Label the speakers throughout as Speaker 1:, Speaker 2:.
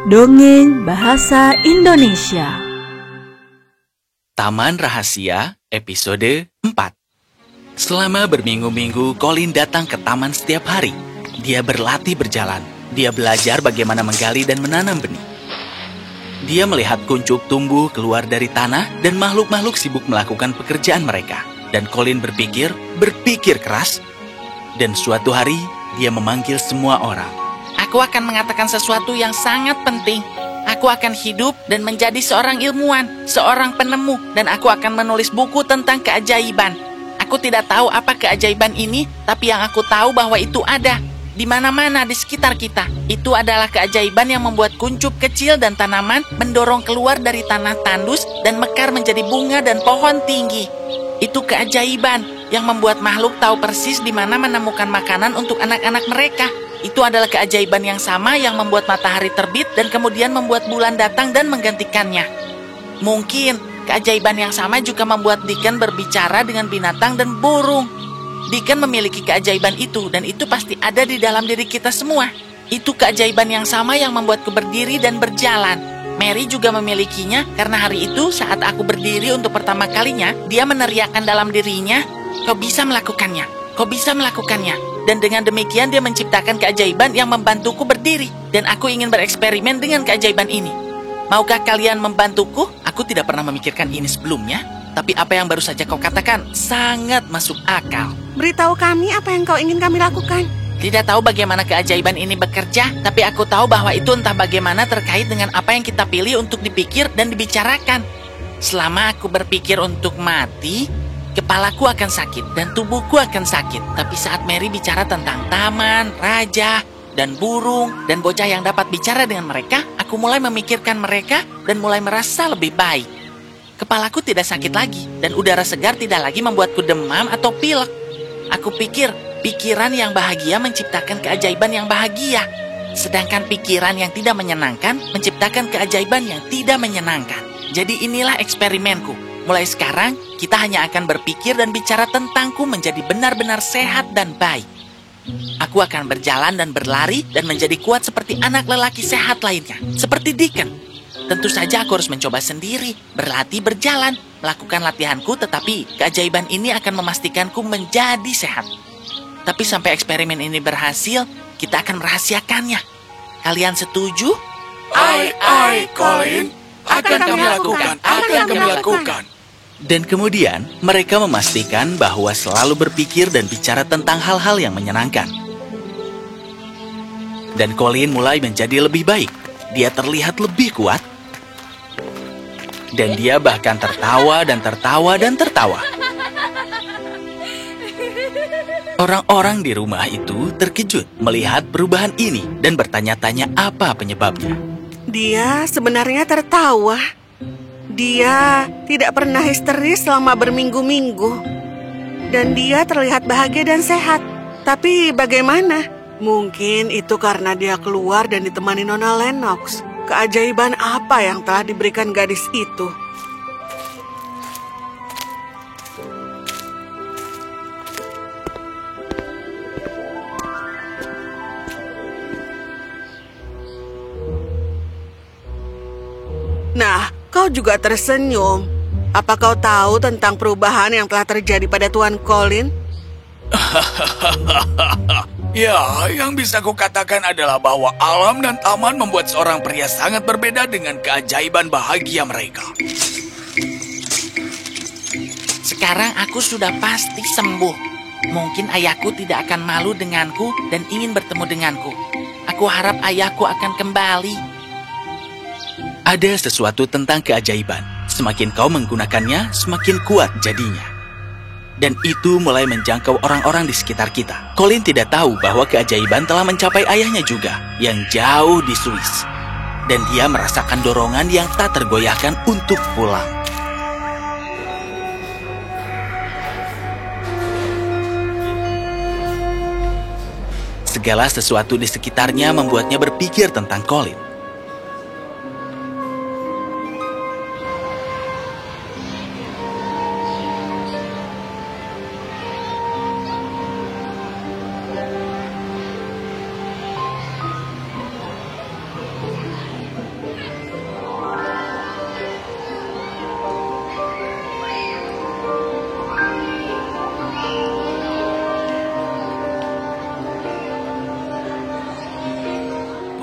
Speaker 1: Dongeng Bahasa Indonesia.
Speaker 2: Taman Rahasia episode 4. Selama berminggu-minggu, Colin datang ke taman setiap hari. Dia berlatih berjalan. Dia belajar bagaimana menggali dan menanam benih. Dia melihat kuncup tumbuh keluar dari tanah dan makhluk-makhluk sibuk melakukan pekerjaan mereka. Dan Colin berpikir keras. Dan suatu hari, dia memanggil semua orang.
Speaker 3: Aku akan mengatakan sesuatu yang sangat penting. Aku akan hidup dan menjadi seorang ilmuwan, seorang penemu, dan aku akan menulis buku tentang keajaiban. Aku tidak tahu apa keajaiban ini, tapi yang aku tahu bahwa itu ada di mana-mana di sekitar kita. Itu adalah keajaiban yang membuat kuncup kecil dan tanaman mendorong keluar dari tanah tandus dan mekar menjadi bunga dan pohon tinggi. Itu keajaiban yang membuat makhluk tahu persis di mana menemukan makanan untuk anak-anak mereka. Itu adalah keajaiban yang sama yang membuat matahari terbit dan kemudian membuat bulan datang dan menggantikannya. Mungkin keajaiban yang sama juga membuat Deacon berbicara dengan binatang dan burung. Deacon memiliki keajaiban itu dan itu pasti ada di dalam diri kita semua. Itu keajaiban yang sama yang membuatku berdiri dan berjalan. Mary juga memilikinya karena hari itu saat aku berdiri untuk pertama kalinya, dia meneriakkan dalam dirinya, "Kau bisa melakukannya, kau bisa melakukannya." Dan dengan demikian dia menciptakan keajaiban yang membantuku berdiri. Dan aku ingin bereksperimen dengan keajaiban ini. Maukah kalian membantuku? Aku tidak pernah memikirkan ini sebelumnya. Tapi apa yang baru saja kau katakan sangat masuk akal.
Speaker 4: Beritahu kami apa yang kau ingin kami lakukan.
Speaker 3: Tidak tahu bagaimana keajaiban ini bekerja, tapi aku tahu bahwa itu entah bagaimana terkait dengan apa yang kita pilih untuk dipikir dan dibicarakan. Selama aku berpikir untuk mati, kepalaku akan sakit dan tubuhku akan sakit. Tapi saat Mary bicara tentang taman, raja, dan burung, dan bocah yang dapat bicara dengan mereka, aku mulai memikirkan mereka dan mulai merasa lebih baik. Kepalaku tidak sakit lagi, dan udara segar tidak lagi membuatku demam atau pilek. Aku pikir, pikiran yang bahagia menciptakan keajaiban yang bahagia. Sedangkan pikiran yang tidak menyenangkan menciptakan keajaiban yang tidak menyenangkan. Jadi inilah eksperimenku. Mulai sekarang, kita hanya akan berpikir dan bicara tentangku menjadi benar-benar sehat dan baik. Aku akan berjalan dan berlari dan menjadi kuat seperti anak lelaki sehat lainnya. Seperti Deacon. Tentu saja aku harus mencoba sendiri, berlatih berjalan, melakukan latihanku, tetapi keajaiban ini akan memastikanku menjadi sehat. Tapi sampai eksperimen ini berhasil, kita akan merahasiakannya. Kalian setuju?
Speaker 5: Ai, Colin. Akan kami lakukan.
Speaker 2: Dan kemudian, mereka memastikan bahwa selalu berpikir dan bicara tentang hal-hal yang menyenangkan. Dan Colin mulai menjadi lebih baik. Dia terlihat lebih kuat. Dan dia bahkan tertawa dan tertawa dan tertawa. Orang-orang di rumah itu terkejut melihat perubahan ini dan bertanya-tanya apa penyebabnya.
Speaker 4: Dia sebenarnya tertawa. Dia tidak pernah histeris selama berminggu-minggu. Dan dia terlihat bahagia dan sehat. Tapi bagaimana? Mungkin itu karena dia keluar dan ditemani Nona Lennox. Keajaiban apa yang telah diberikan gadis itu? Nah, kau juga tersenyum. Apa kau tahu tentang perubahan yang telah terjadi pada Tuan Colin?
Speaker 5: Ya, yang bisa kukatakan adalah bahwa alam dan taman membuat seorang pria sangat berbeda dengan keajaiban bahagia mereka.
Speaker 3: Sekarang aku sudah pasti sembuh. Mungkin ayahku tidak akan malu denganku dan ingin bertemu denganku. Aku harap ayahku akan kembali.
Speaker 2: Ada sesuatu tentang keajaiban. Semakin kau menggunakannya, semakin kuat jadinya. Dan itu mulai menjangkau orang-orang di sekitar kita. Colin tidak tahu bahwa keajaiban telah mencapai ayahnya juga, yang jauh di Swiss. Dan dia merasakan dorongan yang tak tergoyahkan untuk pulang. Segala sesuatu di sekitarnya membuatnya berpikir tentang Colin.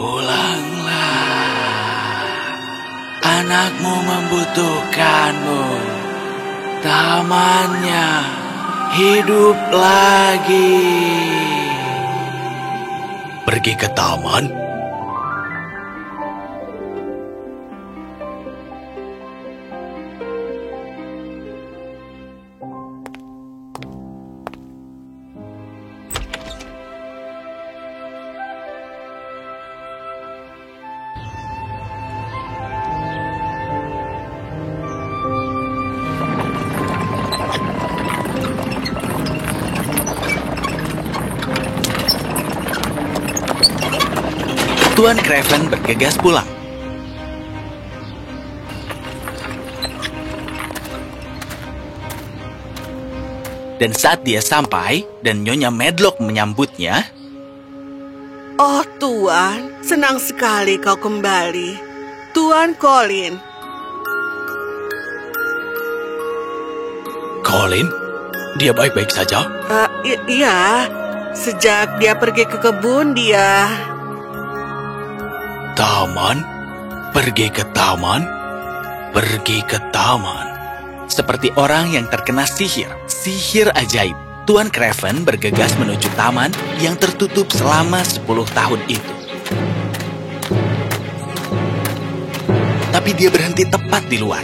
Speaker 2: Pulanglah. Anakmu membutuhkanmu. Tamannya hidup lagi.
Speaker 5: Pergi ke taman?
Speaker 2: Tuan Craven bergegas pulang. Dan saat dia sampai dan Nyonya Medlock menyambutnya,
Speaker 4: Oh Tuan, senang sekali kau kembali. Tuan Colin.
Speaker 5: Colin? Dia baik-baik saja?
Speaker 4: Iya, sejak dia pergi ke kebun, dia...
Speaker 5: Taman? Pergi ke taman? Pergi ke taman.
Speaker 2: seperti orang yang terkena sihir ajaib. Tuan Craven bergegas menuju taman yang tertutup selama 10 tahun itu. Tapi dia berhenti tepat di luar.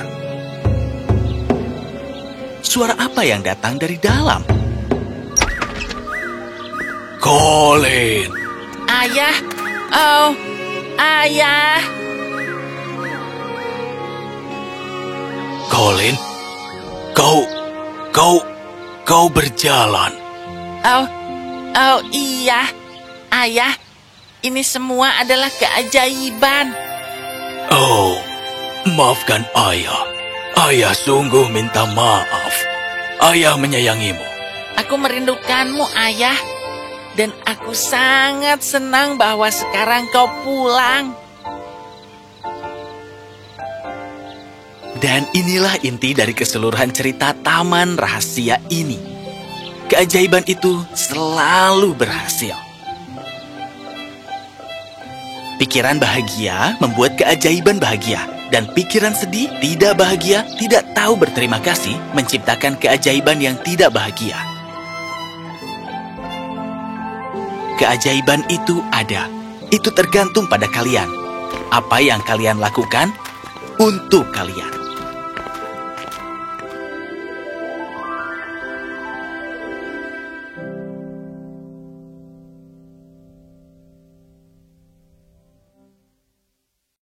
Speaker 2: Suara apa yang datang dari dalam?
Speaker 5: Colin!
Speaker 3: Ayah! Oh, ayah!
Speaker 5: Colin, kau berjalan.
Speaker 3: Oh iya, ayah. Ini semua adalah keajaiban.
Speaker 5: Oh, maafkan ayah. Ayah sungguh minta maaf. Ayah menyayangimu.
Speaker 3: Aku merindukanmu, ayah. Dan aku sangat senang bahwa sekarang kau pulang.
Speaker 2: Dan inilah inti dari keseluruhan cerita Taman Rahasia ini. Keajaiban itu selalu berhasil. Pikiran bahagia membuat keajaiban bahagia. Dan pikiran sedih, tidak bahagia, tidak tahu berterima kasih, menciptakan keajaiban yang tidak bahagia. Keajaiban itu ada. Itu tergantung pada kalian. Apa yang kalian lakukan untuk kalian.